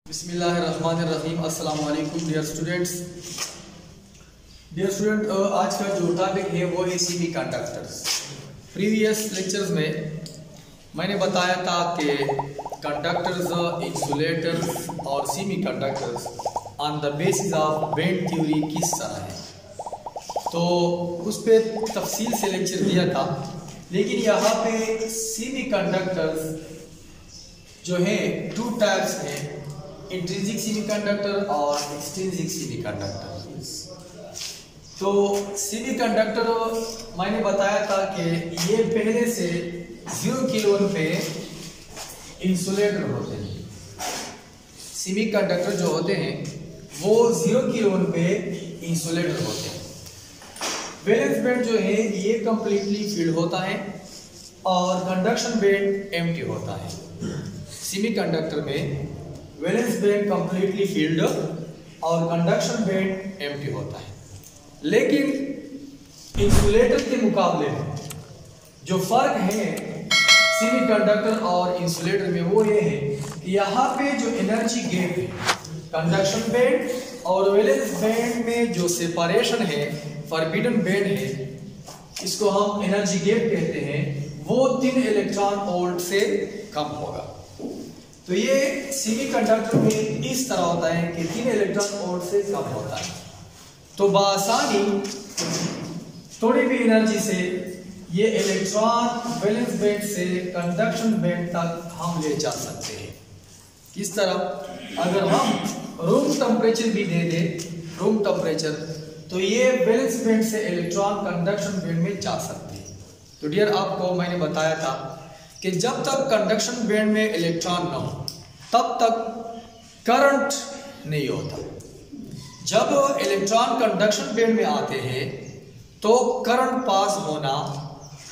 बिस्मिल्लाहिर्रहमानिर्रहीम। अस्सलाम वालेकुम डियर स्टूडेंट्स। आज का जो टॉपिक है वो है सेमी कंडक्टर्स। प्रीवियस लेक्चर्स में मैंने बताया था कि कंडक्टर्स, इंसुलेटर्स और semi conductors on the basis of band theory किस तरह है, तो उस पर तफसील से लेक्चर दिया था। लेकिन यहाँ पे सेमी कंडक्टर्स जो है टू टाइप्स हैं, इंट्रिंसिक सेमीकंडक्टर और एक्सट्रिंसिक सेमीकंडक्टर। तो सेमीकंडक्टर मैंने बताया था कि ये पहले से 0 केल्विन पे इंसुलेटर होते हैं। सेमीकंडक्टर जो होते हैं वो 0 केल्विन पे इंसुलेटर होते हैं। वैलेंस बैंड जो है ये कंप्लीटली फील्ड होता है और कंडक्शन बैंड एम्प्टी होता है। सेमीकंडक्टर में वैलेंस बैंड कंप्लीटली फील्ड और कंडक्शन बैंड एम्प्टी होता है। लेकिन इंसुलेटर के मुकाबले में जो फर्क है सेमीकंडक्टर और इंसुलेटर में वो ये है कि यहाँ पे जो एनर्जी गैप है कंडक्शन बैंड और वैलेंस बैंड में जो सेपरेशन है, फॉरबिडन बैंड है, इसको हम एनर्जी गैप कहते हैं, वो 3 इलेक्ट्रॉन वोल्ट से कम होगा। तो ये सेमीकंडक्टर में इस तरह होता है कि 3 इलेक्ट्रॉन वोल्ट से कम होता है। तो बासानी थोड़ी भी एनर्जी से ये इलेक्ट्रॉन वैलेंस बैंड से कंडक्शन बैंड तक हम ले जा सकते हैं। किस तरह? अगर हम रूम टेम्परेचर भी दे दें, रूम टेम्परेचर, तो ये वैलेंस बैंड से इलेक्ट्रॉन कंडक्शन बैंड में जा सकते हैं। तो डियर, आपको मैंने बताया था कि जब तक कंडक्शन बैंड में इलेक्ट्रॉन न हो तब तक करंट नहीं होता। जब इलेक्ट्रॉन कंडक्शन बैंड में आते हैं तो करंट पास होना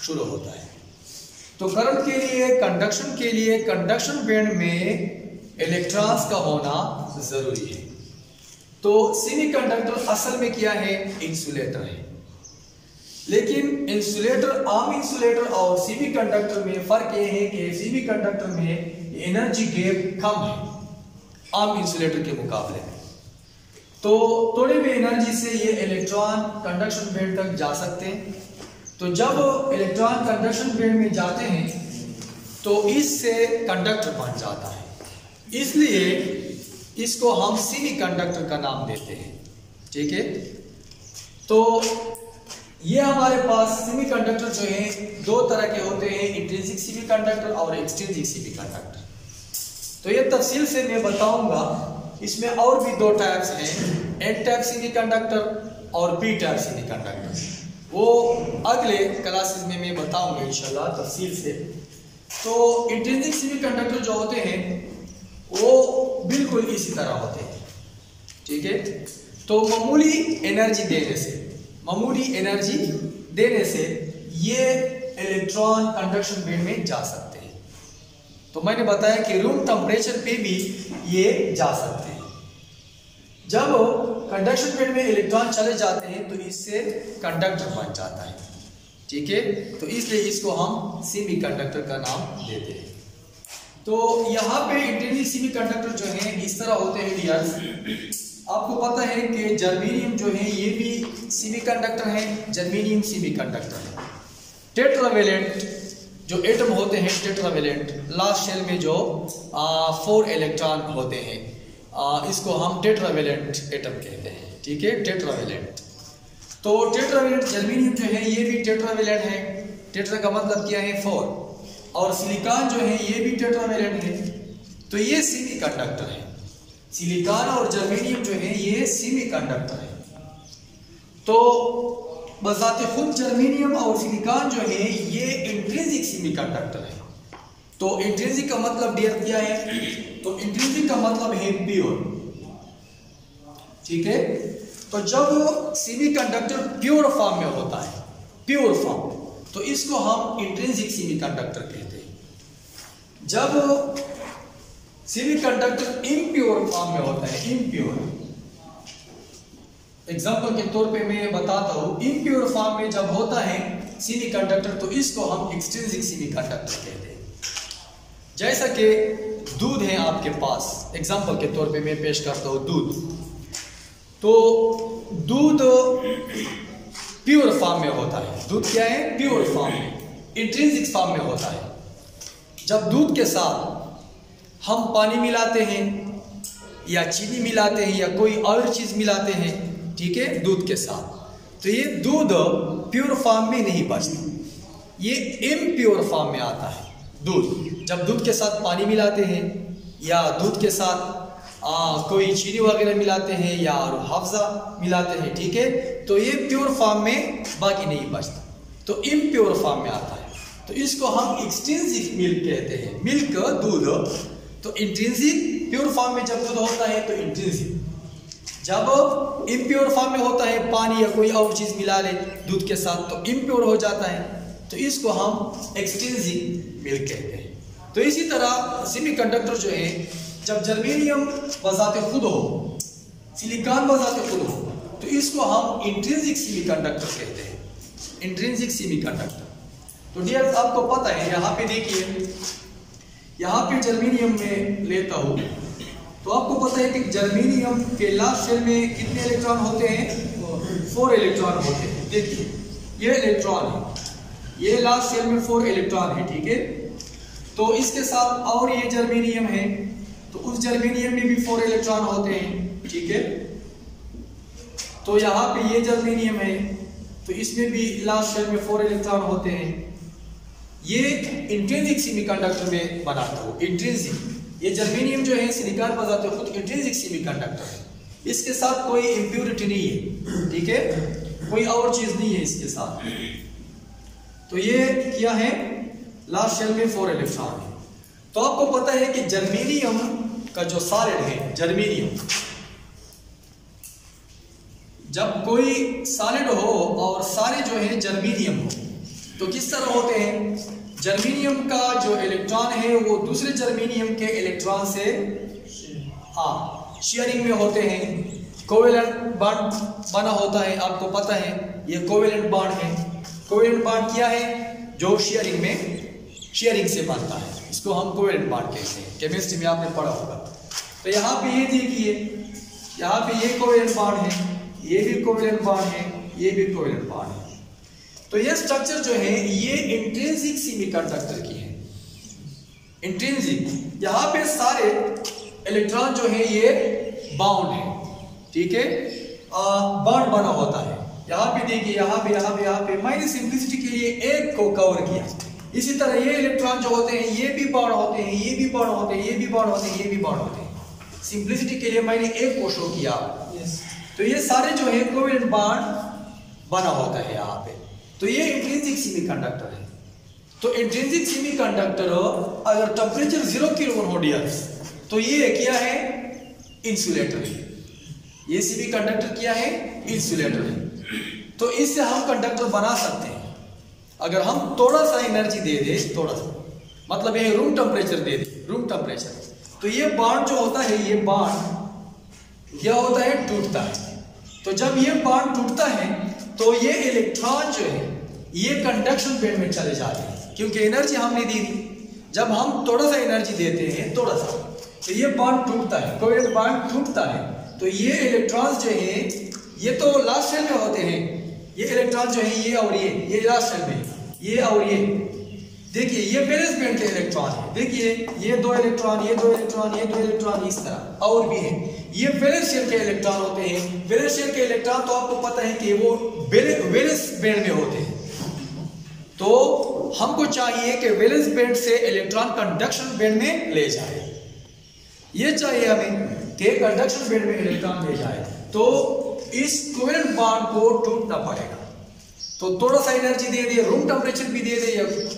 शुरू होता है। तो करंट के लिए, कंडक्शन के लिए कंडक्शन बैंड में इलेक्ट्रॉन्स का होना जरूरी है। तो सेमीकंडक्टर असल में क्या है? इंसुलेटर है। लेकिन इंसुलेटर, आम इंसुलेटर और सेमीकंडक्टर में फर्क ये है कि सेमीकंडक्टर में एनर्जी गैप कम है आम इंसुलेटर के मुकाबले में। तो थोड़ी भी एनर्जी से ये इलेक्ट्रॉन कंडक्शन बैंड तक जा सकते हैं। तो जब इलेक्ट्रॉन कंडक्शन बैंड में जाते हैं तो इससे कंडक्टर बन जाता है, इसलिए इसको हम सेमीकंडक्टर का नाम देते हैं। ठीक है? तो ये हमारे पास सेमीकंडक्टर जो है 2 तरह के होते हैं, इंट्रिंसिक सेमीकंडक्टर और एक्सट्रिंसिक सेमीकंडक्टर। तो ये तफसील से मैं बताऊंगा। इसमें और भी 2 टाइप्स हैं, एन टाइप सेमीकंडक्टर और पी टाइप सेमीकंडक्टर। वो अगले क्लासेस में मैं बताऊंगा इंशाल्लाह तफसील से। तो इंट्रिंसिक सेमीकंडक्टर जो होते हैं वो बिल्कुल इसी तरह होते हैं। ठीक है? तो मामूली एनर्जी देने से ये इलेक्ट्रॉन कंडक्शन बैंड में जा सकते हैं। तो मैंने बताया कि रूम टेम्परेचर पे भी ये जा सकते हैं। जब कंडक्शन बैंड में इलेक्ट्रॉन चले जाते हैं तो इससे कंडक्टर बन जाता है। ठीक है? तो इसलिए इसको हम सेमीकंडक्टर का नाम देते हैं। तो यहाँ पे इंट्रिंसिक सेमीकंडक्टर जो है इस तरह होते हैं डियर्स। आपको पता है कि जर्मेनियम जो है ये भी सेमीकंडक्टर है, जर्मेनियम सेमीकंडक्टर है। टेट्रावेलेंट जो एटम होते हैं, टेट्रावेलेंट, लास्ट शेल में जो 4 इलेक्ट्रॉन होते हैं, इसको हम टेट्रावेलेंट एटम कहते हैं। ठीक है? टेट्रावेलेंट। तो टेट्रावेलेंट जर्मेनियम जो है ये भी टेट्रावेलेंट है। टेट्रा का मतलब क्या है? 4। और सिलिकॉन जो है ये भी टेट्रावेलेंट है। तो ये सेमीकंडक्टर है। सिलिकॉन और जर्मेनियम जो है ये सेमीकंडक्टर है। तो बजाते खुद जर्मेनियम और सिलिकॉन जो है ये इंट्रिंसिक सेमीकंडक्टर है। तो इंट्रिंसिक का मतलब डियर क्या है? तो इंट्रिंसिक का मतलब है प्योर। ठीक है? तो जब सेमीकंडक्टर प्योर फॉर्म में होता है, प्योर फॉर्म, तो इसको हम इंट्रिंसिक सेमीकंडक्टर कहते हैं। जब सेमीकंडक्टर इम्प्योर फॉर्म में होता है, इम्प्योर, एग्जांपल के तौर पे मैं बताता हूं, इम्प्योर फॉर्म में जब होता है सेमीकंडक्टर तो इसको हम एक्सट्रिंसिक सेमीकंडक्टर कहते हैं। जैसा कि दूध है आपके पास, एग्जांपल के तौर पे मैं पेश करता हूँ दूध। तो दूध प्योर फॉर्म में होता है। दूध क्या है? प्योर फॉर्म में, इंट्रिंसिक फॉर्म में होता है। जब दूध के साथ हम पानी मिलाते हैं या चीनी मिलाते हैं या कोई और चीज मिलाते हैं, ठीक है, दूध के साथ, तो ये दूध प्योर फॉर्म में नहीं बचता, ये इम्प्योर फॉर्म में आता है दूध। जब दूध के साथ पानी मिलाते हैं या दूध के साथ कोई चीनी वगैरह मिलाते हैं या हाफजा मिलाते हैं, ठीक है, तो ये प्योर फॉर्म में बाकी नहीं बचता, तो इम्प्योर फॉर्म में आता है। तो इसको हम एक्सट्रिंसिक मिल्क कहते हैं, मिल्क दूध। तो इंट्रिंसिक प्योर फॉर्म में जब दूध होता है तो इंट्रिंसिक, जब इम्प्योर फॉर्म में होता है पानी या कोई और चीज मिला ले दूध के साथ तो इम्प्योर हो जाता है, तो इसको हम एक्सट्रिंसिक मिल्क कहते हैं। तो इसी तरह सेमीकंडक्टर जो है, जब जर्मेनियम बजाते खुद हो, सिलिकॉन बजाते खुद हो, तो इसको हम इंट्रिंसिक सेमीकंडक्टर कहते हैं, इंट्रिंसिक सेमीकंडक्टर। तो डियर आपको पता है, यहाँ पे देखिए, यहाँ पे जर्मेनियम में लेता हूँ, तो आपको पता है कि जर्मेनियम के लास्ट शेल में कितने इलेक्ट्रॉन होते हैं? 4 इलेक्ट्रॉन होते हैं। देखिए ये इलेक्ट्रॉन है, ये लास्ट शेल में 4 इलेक्ट्रॉन है, ठीक है। तो इसके साथ और ये जर्मेनियम है, तो उस जर्मेनियम में भी 4 इलेक्ट्रॉन होते हैं, ठीक है। तो यहाँ पे ये जर्मेनियम है, तो इसमें भी लास्ट शेल में 4 इलेक्ट्रॉन होते हैं। ये इंट्रिंसिक सेमीकंडक्टर में बनाता हूँ, इंट्रिंसिक। ये जर्मेनियम जो है सिलिकॉन बजाते खुद इंट्रिंसिक सेमीकंडक्टर है, इसके साथ कोई इम्प्योरिटी नहीं है, ठीक है, कोई और चीज नहीं है इसके साथ। तो ये क्या है? लास्ट शेल में 4 इलेक्ट्रॉन है। तो आपको पता है कि जर्मेनियम का जो सॉलिड है, जर्मेनियम, जब कोई सॉलिड हो और सारे जो है जर्मेनियम हो, तो किस तरह होते हैं? जर्मेनियम का जो इलेक्ट्रॉन है वो दूसरे जर्मेनियम के इलेक्ट्रॉन से शेयरिंग में होते हैं, कोवेलेंट बॉन्ड बना होता है। आपको पता है ये कोवेलेंट बॉन्ड है। कोवेलेंट बॉन्ड क्या है? जो शेयरिंग से बनता है, इसको हम कोवेलेंट बॉन्ड कहते हैं, केमिस्ट्री में आपने पढ़ा होगा। तो यहाँ पे ये देखिए, यहाँ पे ये कोवेलेंट बॉन्ड है, ये भी कोवेलेंट बॉन्ड है, ये भी कोवेलेंट बॉन्ड है। तो ये स्ट्रक्चर जो है ये इंट्रिंसिक सेमीकंडक्टर की है, इंट्रिंसिक। यहाँ पे सारे इलेक्ट्रॉन जो है ये बाउंड है, ठीक है, बॉन्ड बना होता है। यहाँ पे देखिए, यहाँ पे मैंने सिंपलिसिटी के लिए एक को कवर किया। इसी तरह ये इलेक्ट्रॉन जो होते हैं ये भी बॉन्ड होते हैं, ये भी बॉन्ड होते हैं, ये भी बॉन्ड होते हैं, ये भी बॉन्ड होते हैं। सिंपलिसिटी के लिए मैंने एक को शो किया। तो ये सारे जो है कोवेलेंट बॉन्ड बना होता है यहाँ पे। तो ये इंट्रिंसिक सेमीकंडक्टर है। तो इंट्रिंसिक सेमीकंडक्टर अगर टेम्परेचर 0 केल्विन हो डियर, तो ये क्या है? इंसुलेटर है। ये सेमीकंडक्टर क्या है? इंसुलेटर है। तो इससे हम कंडक्टर बना सकते हैं अगर हम थोड़ा सा एनर्जी दे दे, थोड़ा सा, मतलब ये रूम टेम्परेचर दे दे, रूम टेम्परेचर। तो ये बॉन्ड जो होता है, ये बॉन्ड क्या होता है? टूटता है। तो जब ये बॉन्ड टूटता है तो ये इलेक्ट्रॉन जो है ये कंडक्शन बैंड में चले जाते हैं, क्योंकि एनर्जी हमने दी थी। जब हम थोड़ा सा एनर्जी देते हैं, थोड़ा सा, तो ये बॉन्ड टूटता है, कोवेलेंट बॉन्ड टूटता है। तो ये इलेक्ट्रॉन्स जो है ये तो लास्ट शेल में होते हैं, ये इलेक्ट्रॉन जो है ये और ये लास्ट शेल में, ये और ये देखिए ये वैलेंस बैंड के इलेक्ट्रॉन है। देखिए ये 2 इलेक्ट्रॉन, ये 2 इलेक्ट्रॉन, ये 2 इलेक्ट्रॉन, इस तरह और भी है। ये वैलेंस शेल के इलेक्ट्रॉन होते हैं। वैलेंस शेल के इलेक्ट्रॉन तो आपको पता है कि वो वैलेंस बैंड में होते हैं। तो हमको चाहिए कि वैलेंस बैंड से इलेक्ट्रॉन कंडक्शन बैंड में ले जाए, ये चाहिए हमें कि कंडक्शन बैंड में इलेक्ट्रॉन ले जाए। तो इस कोवेलेंट बॉन्ड को टूटना पड़ेगा। तो थोड़ा सा एनर्जी दे दे, रूम टेम्परेचर भी दे दे,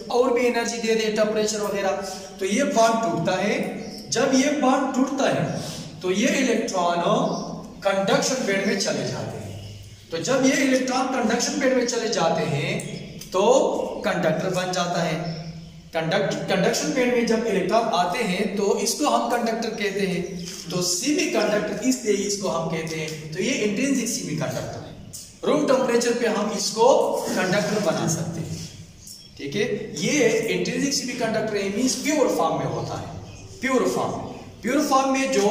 और भी एनर्जी दे दे, टेम्परेचर वगैरह, तो ये बॉन्ड टूटता है। जब ये बॉन्ड टूटता है तो ये इलेक्ट्रॉन कंडक्शन बैंड में चले जाते हैं। तो जब ये इलेक्ट्रॉन कंडक्शन बैंड में चले जाते हैं तो कंडक्टर बन जाता है। कंडक्शन बैंड में जब इलेक्ट्रॉन आते हैं तो इसको हम कंडक्टर कहते हैं। तो सेमीकंडक्टर इसलिए इसको हम कहते हैं। तो ये इंट्रिंसिक सेमीकंडक्टर है। रूम टेम्परेचर पे हम इसको कंडक्टर बना सकते हैं, ठीक है। ये intrinsic semiconductor means pure form में होता है। प्योर फॉर्म में जो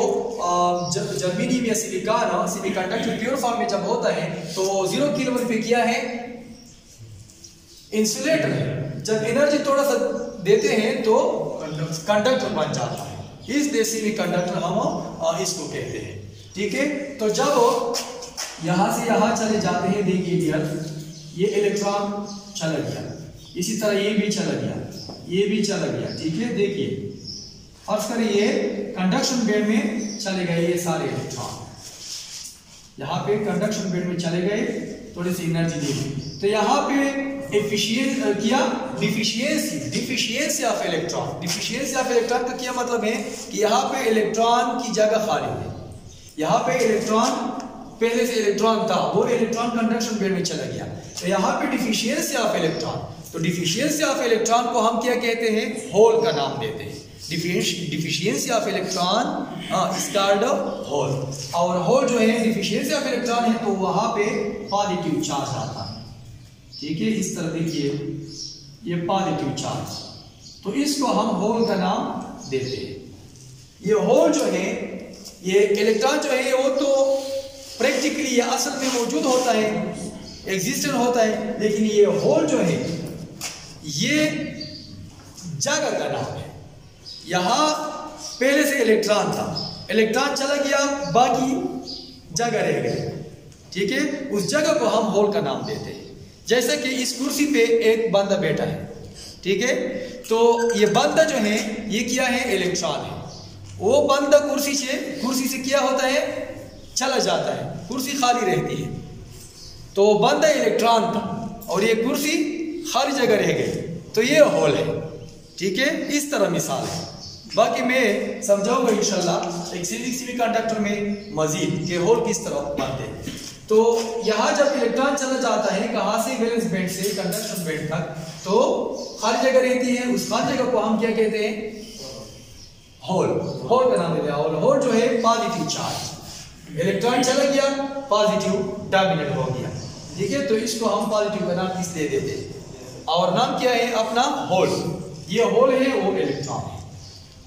जर्मेनियम या सिलिकॉन सेमीकंडक्टर प्योर फॉर्म में जब होता है तो 0 केल्विन पे क्या है, इंसुलेटर है। जब एनर्जी थोड़ा सा देते हैं तो कंडक्टर बन जाता है, इसलिए सेमीकंडक्टर हम इसको कहते हैं। ठीक है, तो जब यहां से यहां चले जाते हैं, देखिए डियर, ये इलेक्ट्रॉन चला गया, इसी तरह ये भी चला गया, ये भी चला गया। ठीक है, देखिए फर्ज करें ये कंडक्शन बैंड में चले गए, ये सारे इलेक्ट्रॉन यहाँ पे कंडक्शन बैंड में चले गए, थोड़ी सी एनर्जी दी, तो यहाँ पे deficiency of electron. Deficiency of electron का क्या मतलब है कि यहाँ पे इलेक्ट्रॉन की जगह खाली है, यहाँ पे इलेक्ट्रॉन पहले से इलेक्ट्रॉन था, वो इलेक्ट्रॉन कंडक्शन बैंड में चला गया, तो यहाँ पे डिफिशियंसी ऑफ इलेक्ट्रॉन। तो डिफिशियंसी ऑफ इलेक्ट्रॉन को हम क्या कहते हैं, होल का नाम देते हैं। Deficiency of electron is called hole. और होल जो है डिफिशियंसी ऑफ इलेक्ट्रॉन है तो वहां पे पॉजिटिव चार्ज आता है। ठीक है, इस तरह देखिए ये पॉजिटिव चार्ज, तो इसको हम होल का नाम देते हैं। ये होल जो है, ये इलेक्ट्रॉन जो है वो तो प्रैक्टिकली या असल में मौजूद होता है, एग्जिस्टेंट होता है, लेकिन ये होल जो है ये जगह का नाम है। यहां पहले से इलेक्ट्रॉन था, इलेक्ट्रॉन चला गया, बाकी जगह रह गई। ठीक है, उस जगह को हम होल का नाम देते हैं। जैसे कि इस कुर्सी पे एक बंदा बैठा है, ठीक है, तो ये बंदा जो है ये क्या है, इलेक्ट्रॉन है। वो बंदा कुर्सी से क्या होता है, चला जाता है, कुर्सी खाली रहती है, तो बंदा इलेक्ट्रॉन था और ये कुर्सी खाली जगह रह गई, तो ये होल है। ठीक है, इस तरह मिसाल है, बाकी मैं समझाऊंगा इंशाल्लाह एक सेमीकंडक्टर में मजीद के होल किस तरह बनते हैं। तो यहाँ जब इलेक्ट्रॉन चला जाता है कहाँ से, वैलेंस बैंड से कंडक्शन बैंड तक, तो खाली जगह रहती है, उस खाली जगह को हम क्या कहते हैं, होल। होल का नाम देते हैं। और होल जो है पॉजिटिव चार्ज, इलेक्ट्रॉन चला गया, पॉजिटिव डोमिनेट हो गया। ठीक है, तो इसको हम पॉजिटिव का नाम किस दे देते हैं, और नाम क्या है अपना, होल। ये होल है, वो इलेक्ट्रॉन है,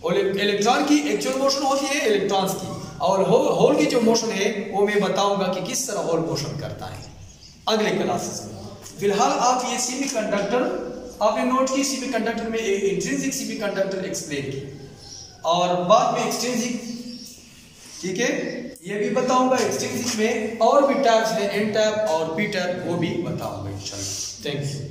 और इलेक्ट्रॉन की एक्चुअल मोशन होती है इलेक्ट्रॉन्स की, और होल की जो मोशन है वो मैं बताऊंगा कि किस तरह होल मोशन करता है अगले क्लासेस में। फिलहाल आप ये सेमीकंडक्टर आपने नोट की, सेमीकंडक्टर में इंट्रिंसिक सेमीकंडक्टर एक्सप्लेन की, और बाद में एक्सट्रिंसिक, ठीक है, ये भी बताऊंगा। एक्सट्रिंसिक में और भी टाइप्स है, एन टाइप और पी टाइप, वो भी बताऊंगा इंशाल्लाह। Thank you.